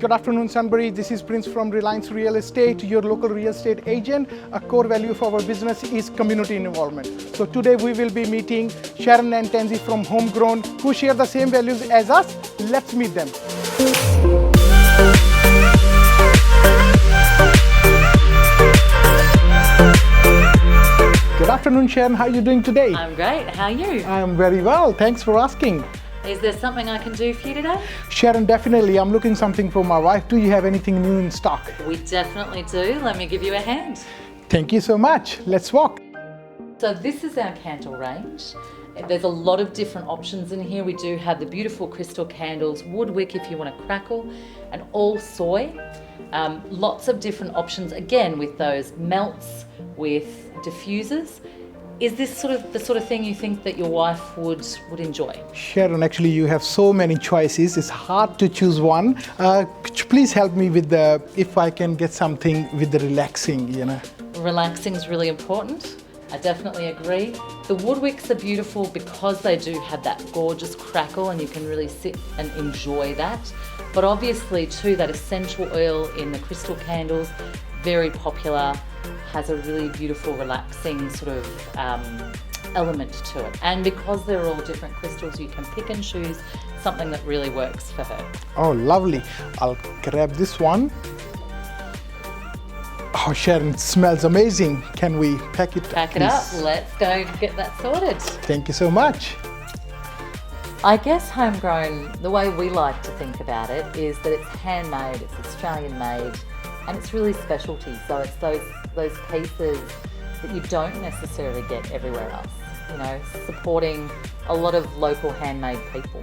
Good afternoon, Sunbury. This is Prince from Reliance Real Estate, your local real estate agent. A core value of our business is community involvement. So today we will be meeting Sharon and Tansy from HomeGrown, who share the same values as us. Let's meet them. Good afternoon, Sharon. How are you doing today? I'm great. How are you? I am very well. Thanks for asking. Is there something I can do for you today? Sharon, definitely. I'm looking something for my wife. Do you have anything new in stock? We definitely do. Let me give you a hand. Thank you so much. Let's walk. So this is our candle range. There's a lot of different options in here. We do have the beautiful crystal candles, wood wick if you want to crackle, and all soy. Lots of different options, again, with those melts, with diffusers. Is this the sort of thing you think that your wife would enjoy? Sharon, actually you have so many choices. It's hard to choose one. Could you please help me with if I can get something with the relaxing, Relaxing is really important. I definitely agree. The wood wicks are beautiful because they do have that gorgeous crackle and you can really sit and enjoy that. But obviously too, that essential oil in the crystal candles, very popular, has a really beautiful relaxing sort of element to it. And because they're all different crystals, you can pick and choose something that really works for her. Oh, lovely. I'll grab this one. Oh, Sharon, it smells amazing. Can we pack it? Pack it up. Let's go get that sorted. Thank you so much. I guess homegrown, the way we like to think about it is that it's handmade, it's Australian made, and it's really specialty. So it's those pieces that you don't necessarily get everywhere else, supporting a lot of local handmade people.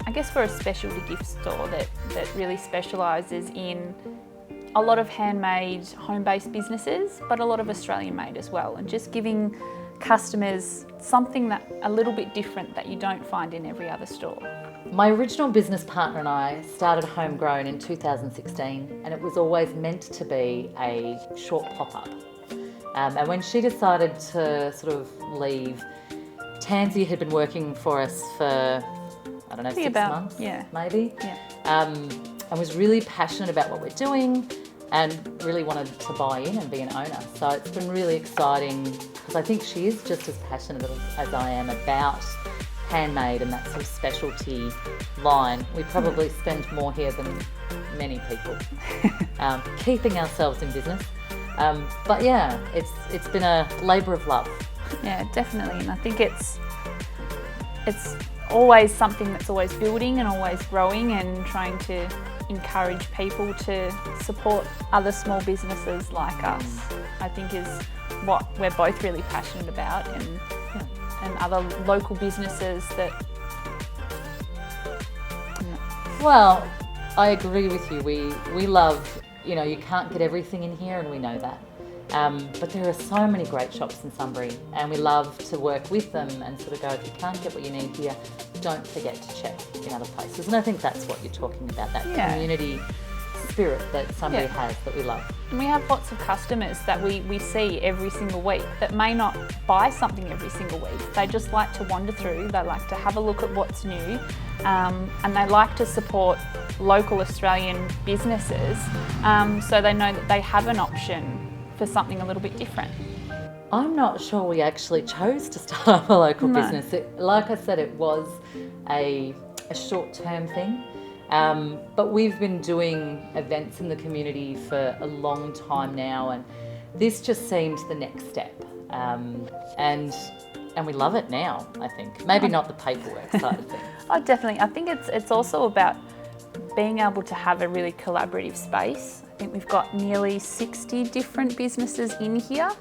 I guess we're a specialty gift store that really specialises in a lot of handmade home-based businesses, but a lot of Australian made as well, and just giving customers something that a little bit different that you don't find in every other store. My original business partner and I started HomeGrown in 2016, and it was always meant to be a short pop-up. And when she decided to sort of leave, Tansy had been working for us for, 6 months, maybe. Yeah. And was really passionate about what we're doing and really wanted to buy in and be an owner. So it's been really exciting because I think she is just as passionate as I am about handmade and that sort of specialty line. We probably spend more here than many people, keeping ourselves in business. But yeah, it's been a labour of love. Yeah, definitely. And I think it's always something that's always building and always growing, and trying to encourage people to support other small businesses like us, I think is what we're both really passionate about, and other local businesses that... Well, I agree with you. We love, you can't get everything in here, and we know that. But there are so many great shops in Sunbury, and we love to work with them and sort of go, if you can't get what you need here, don't forget to check in other places. And I think that's what you're talking about, that community spirit that Sunbury has that we love. And we have lots of customers that we see every single week that may not buy something every single week. They just like to wander through, they like to have a look at what's new, and they like to support local Australian businesses, so they know that they have an option for something a little bit different. I'm not sure we actually chose to start up a local business. Like I said, it was a short-term thing, but we've been doing events in the community for a long time now, and this just seemed the next step, and we love it now, I think. Maybe not the paperwork side of things. Oh, definitely. I think it's also about being able to have a really collaborative space. I think we've got nearly 60 different businesses in here.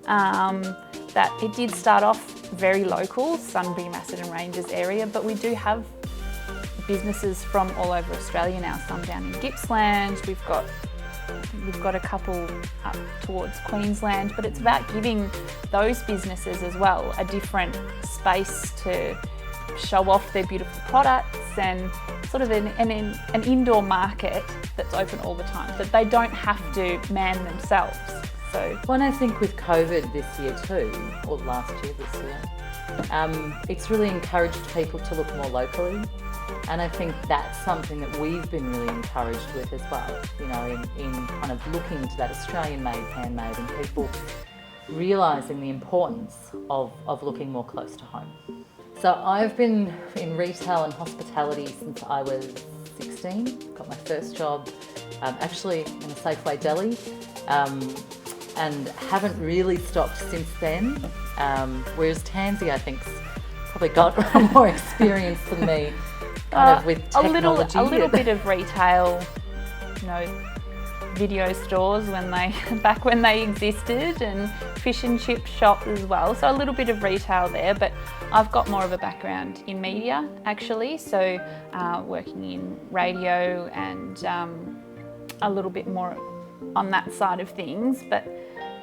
That it did start off very local, Sunbury, Macedon Ranges area, but we do have businesses from all over Australia now, some down in Gippsland, we've got a couple up towards Queensland, but it's about giving those businesses as well a different space to show off their beautiful products, and sort of an indoor market that's open all the time, that they don't have to man themselves. So, well, and I think with COVID this year too, or last year, this year, it's really encouraged people to look more locally. And I think that's something that we've been really encouraged with as well, you know, in kind of looking to that Australian-made, handmade, and people realising the importance of looking more close to home. So I've been in retail and hospitality since I was 16, got my first job actually in a Safeway deli, and haven't really stopped since then, whereas Tansy, I think, probably got more experience than me, kind of with technology. A little bit of retail, you know, video stores back when they existed, and fish and chip shop as well. So a little bit of retail there, but I've got more of a background in media actually. So working in radio and a little bit more on that side of things. But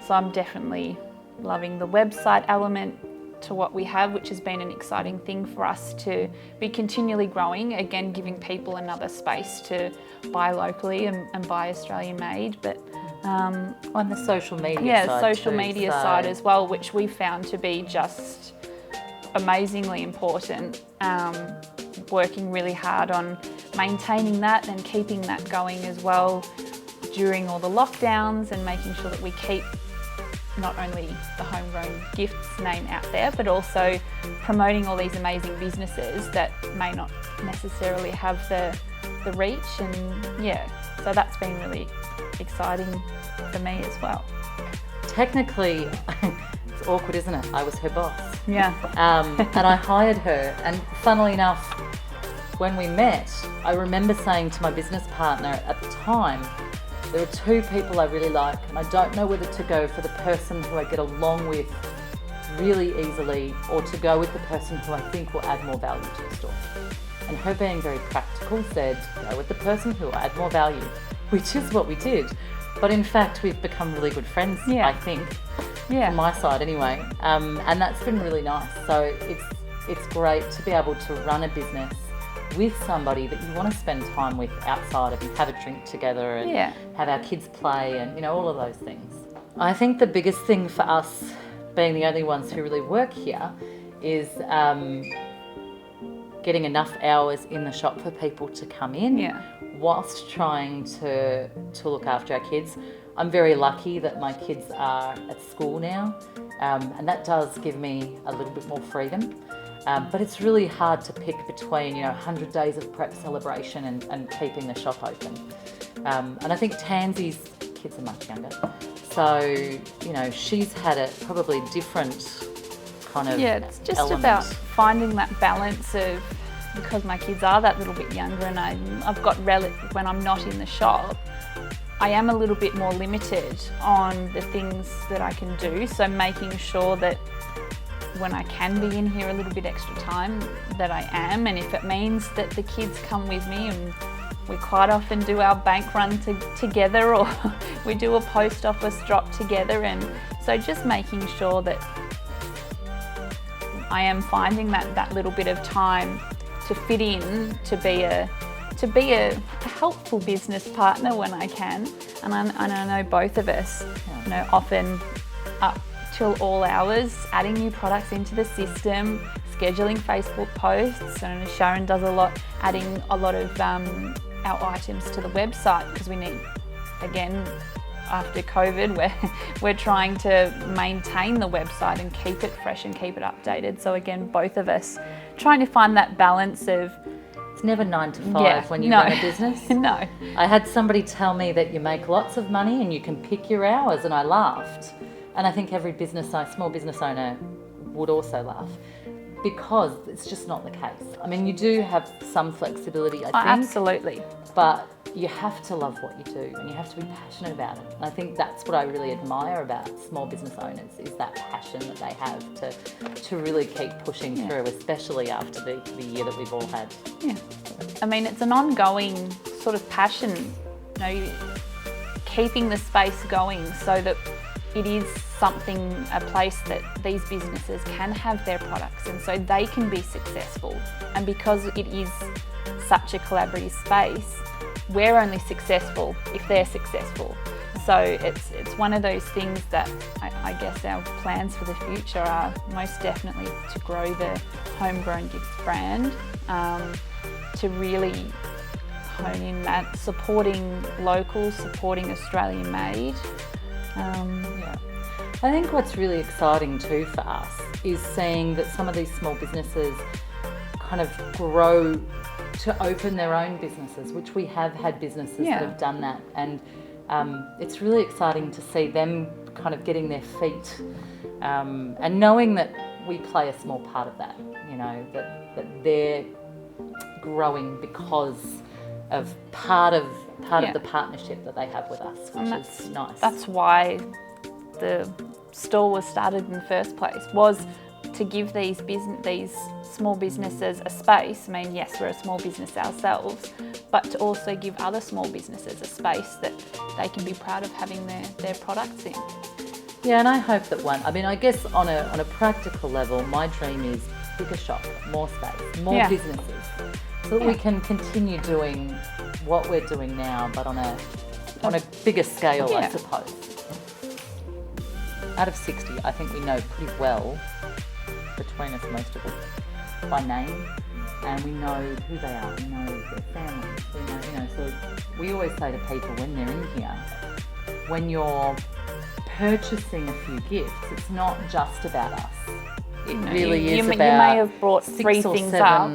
so I'm definitely loving the website element to what we have, which has been an exciting thing for us to be continually growing, again giving people another space to buy locally and buy Australian made. But on the social media side social too, media side as well, which we found to be just amazingly important, working really hard on maintaining that and keeping that going as well during all the lockdowns, and making sure that we keep not only the HomeGrown Gifts name out there, but also promoting all these amazing businesses that may not necessarily have the reach. And yeah, so that's been really exciting for me as well. Technically, it's awkward, isn't it? I was her boss. Yeah. And I hired her, and funnily enough, when we met, I remember saying to my business partner at the time, there are two people I really like, and I don't know whether to go for the person who I get along with really easily, or to go with the person who I think will add more value to the store. And her being very practical said, go with the person who will add more value, which is what we did. But in fact, we've become really good friends, I think, from my side anyway. And that's been really nice. So it's great to be able to run a business with somebody that you want to spend time with outside of, and have a drink together, and have our kids play, and you know, all of those things. I think the biggest thing for us, being the only ones who really work here, is getting enough hours in the shop for people to come in, whilst trying to look after our kids. I'm very lucky that my kids are at school now, and that does give me a little bit more freedom. But it's really hard to pick between, you know, 100 days of prep celebration and keeping the shop open. And I think Tansy's kids are much younger. So, you know, she's had a probably different kind of it's just element. about finding that balance of, because my kids are that little bit younger, and I've got when I'm not in the shop, I am a little bit more limited on the things that I can do. So making sure that when I can be in here a little bit extra time, that I am. And if it means that the kids come with me, and we quite often do our bank run together, or we do a post office drop together. And so just making sure that I am finding that little bit of time to fit in, to be a helpful business partner when I can. And I know both of us, you know, often up till all hours, adding new products into the system, scheduling Facebook posts, and Sharon does a lot, adding a lot of our items to the website, because we need, again, after COVID, we're trying to maintain the website and keep it fresh and keep it updated. So again, both of us trying to find that balance of, it's never 9 to 5 when you run a business. No. I had somebody tell me that you make lots of money and you can pick your hours, and I laughed. And I think every small business owner would also laugh, because it's just not the case. I mean, you do have some flexibility, I think. Absolutely. But you have to love what you do, and you have to be passionate about it. And I think that's what I really admire about small business owners, is that passion that they have to really keep pushing through, especially after the year that we've all had. Yeah. I mean, it's an ongoing sort of passion, you know, keeping the space going so that it is a place that these businesses can have their products, and so they can be successful. And because it is such a collaborative space, we're only successful if they're successful. So it's one of those things that I guess our plans for the future are most definitely to grow the HomeGrown Gifts brand, to really hone in that supporting local, supporting Australian made. Yeah. I think what's really exciting too for us is seeing that some of these small businesses kind of grow to open their own businesses, which we have had businesses that have done that, and it's really exciting to see them kind of getting their feet and knowing that we play a small part of that, you know, that they're growing because of part of the partnership that they have with us, which is nice. That's why the store was started in the first place, was to give these small businesses a space. I mean, yes, we're a small business ourselves, but to also give other small businesses a space that they can be proud of having their products in. Yeah, and I hope that I guess on a practical level, my dream is bigger shop, more space, more businesses, so that we can continue doing what we're doing now, but on a bigger scale, I suppose. Out of 60, I think we know pretty well, between us, most of us, by name, and we know who they are, we know their families, we know, you know, so we always say to people when they're in here, when you're purchasing a few gifts, it's not just about us. It really is about you may have brought 3 things up,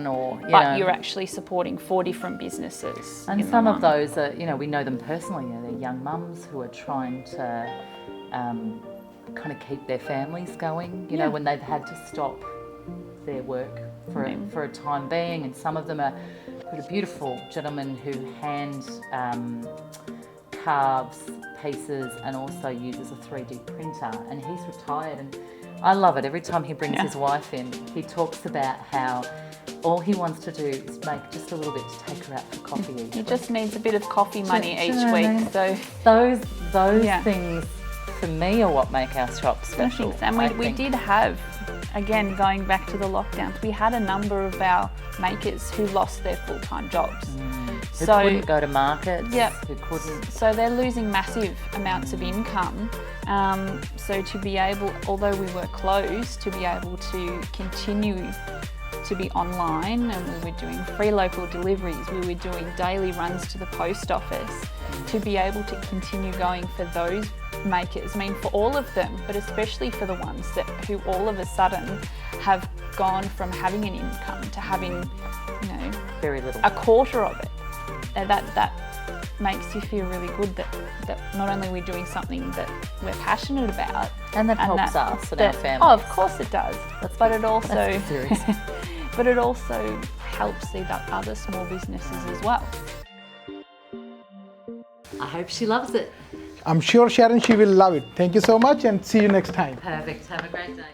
but you you're actually supporting 4 different businesses. And some of those are, you know, we know them personally. You know, they're young mums who are trying to kind of keep their families going, you know, when they've had to stop their work for a time being. And some of them are a beautiful gentleman who hand carves pieces and also uses a 3D printer, and he's retired, and I love it. Every time he brings his wife in, he talks about how all he wants to do is make just a little bit to take her out for coffee each He week. just needs a bit of coffee money each week. So those things for me are what make our shop special. And we did have, again, going back to the lockdowns, we had a number of our makers who lost their full-time jobs. Who couldn't go to markets, who couldn't. So they're losing massive amounts of income. So to be able, although we were closed, to be able to continue to be online, and we were doing free local deliveries, we were doing daily runs to the post office, to be able to continue going for those makers, I mean for all of them, but especially for the ones who all of a sudden have gone from having an income to having, you know, very little, a quarter of it. And that makes you feel really good that not only are we doing something that we're passionate about, and that helps us and our families. Oh, of course it does. But it also but it also helps the other small businesses as well. I hope she loves it. I'm sure, Sharon, she will love it. Thank you so much, and see you next time. Perfect. Have a great day.